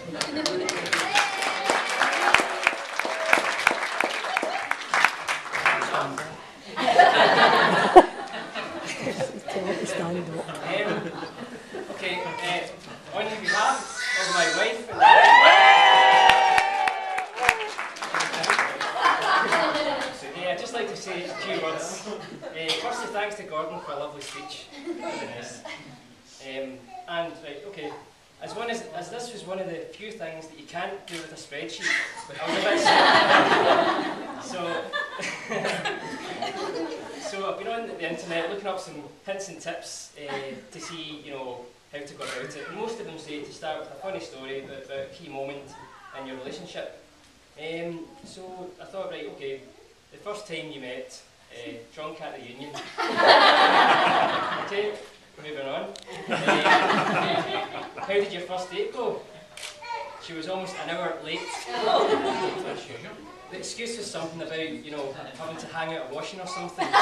Okay, on behalf of my wife and I'd just like to say a few words. Firstly, thanks to Gordon for a lovely speech. Very nice. As this was one of the few things that you can't do with a spreadsheet, I was a bit so I've been on the internet looking up some hints and tips to see, how to go about it. And most of them say to start with a funny story about a key moment in your relationship. So I thought, right, okay, the first time you met, drunk at the union. Okay, moving on. How did your first date go? She was almost an hour late. The excuse was something about, having to hang out a washing or something. I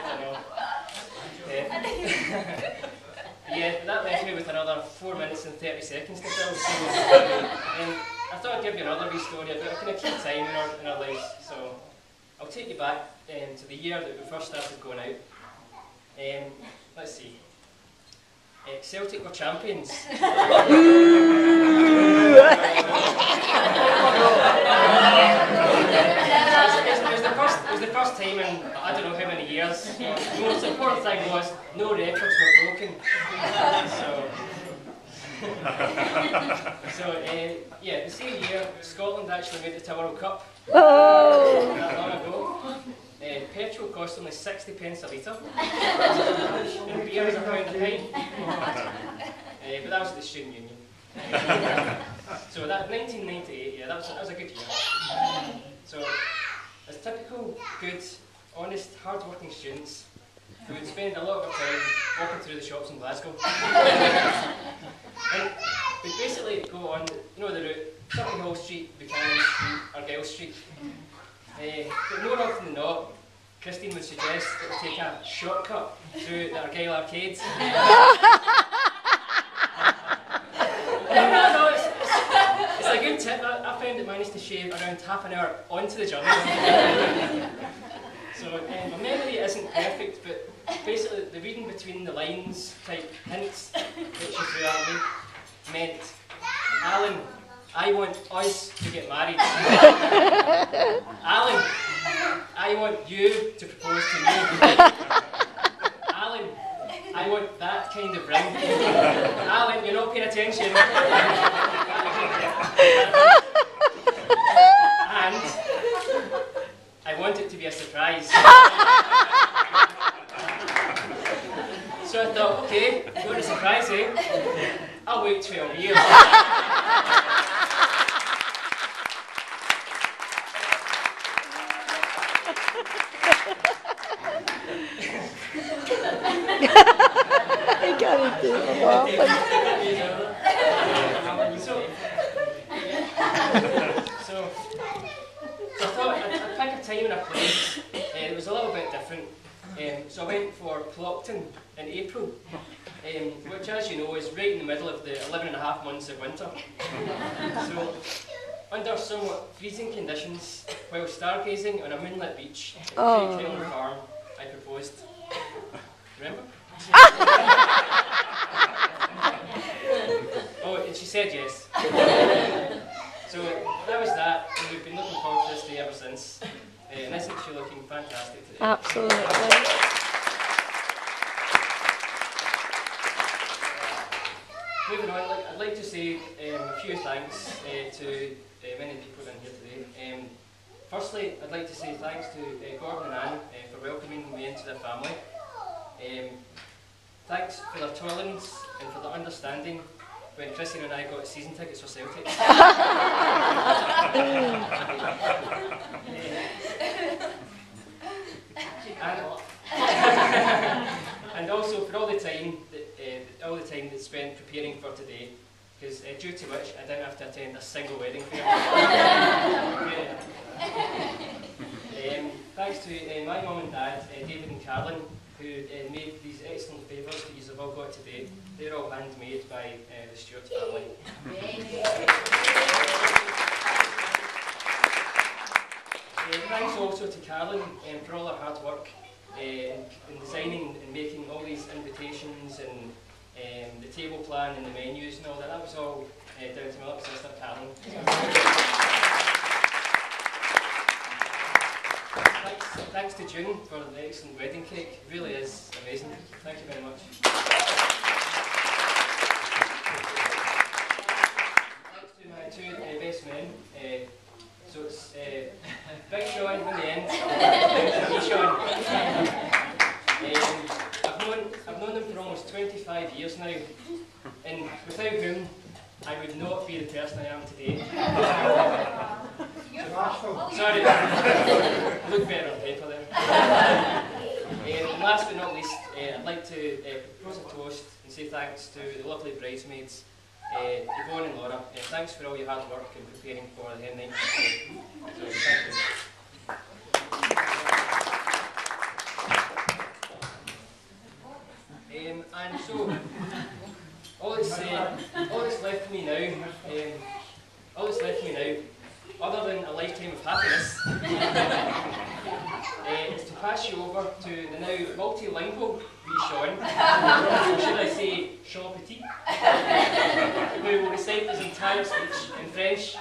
don't know. Yeah, that left me with another 4 minutes and 30 seconds to fill. So, I thought I'd give you another wee story about a kind of key time in our lives. So, I'll take you back to the year that we first started going out. Let's see. Celtic were champions. It was the first time in I don't know how many years. The most important thing was no records were broken. Yeah, the same year Scotland actually made it to a World Cup. Oh. Not long ago. Petrol cost only 60 pence a litre. And beer was £1 a pint. But that was the student union. So that 1998, yeah, that was a good year. So, as typical, good, honest, hard-working students, we would spend a lot of our time walking through the shops in Glasgow. And we'd basically go on, the route, Sutton Hall Street, Buchanan Street, Argyle Street. But more often than not, Christine would suggest that we take a shortcut through the Argyle arcades. No, it's a good tip. I found it managed to shave around half an hour onto the journey. So my memory isn't perfect, but basically the reading between the lines type hints that she threw at me meant, Alan, I want us to get married. Alan, I want you to propose to me. Alan, I want that kind of ring. Alan, you're not paying attention. And I want it to be a surprise. So I thought, okay, you want a surprise, eh? I'll wait 12 years. So I thought I'd pick a time and a place. It was a little bit different. So I went for Plockton in April, which, as you know, is right in the middle of the 11.5 months of winter. So, under somewhat freezing conditions, while stargazing on a moonlit beach at Craighill Farm, I proposed. Remember? Oh, and she said yes. So that was that, and we've been looking forward to this day ever since. And isn't she looking fantastic today? Absolutely. Moving on, I'd like to say a few thanks to many people in here today. Firstly, I'd like to say thanks to Gordon and Anne for welcoming me into their family. Thanks for their tolerance and for their understanding when Christine and I got season tickets for Celtic. And also for all the time that's spent preparing for today, because due to which I didn't have to attend a single wedding fair. thanks to my mum and dad, David and Carolyn, who made these excellent favours that you have all got today. They're all handmade by the Stewart family. Thanks also to Carolyn for all her hard work in designing and making all these invitations and the table plan and the menus and all that. That was all down to my little sister Carolyn. Thanks to June for the excellent wedding cake. It really is amazing. Thank you very much. Thanks to my two best men. So it's Big Sean in the end, and Sean. I've known them for almost 25 years now, and without whom I would not be the person I am today. Sorry, look better on paper there. And last but not least, I'd like to propose a toast and say thanks to the lovely bridesmaids, Yvonne and Laura. Thanks for all your hard work in preparing for the hen night. So, thank you. And so, all that's left for me now, other than a lifetime of happiness, is to pass you over to the now multilingual wee Sean, or should I say Sean Petit, who will recite his entire speech in French.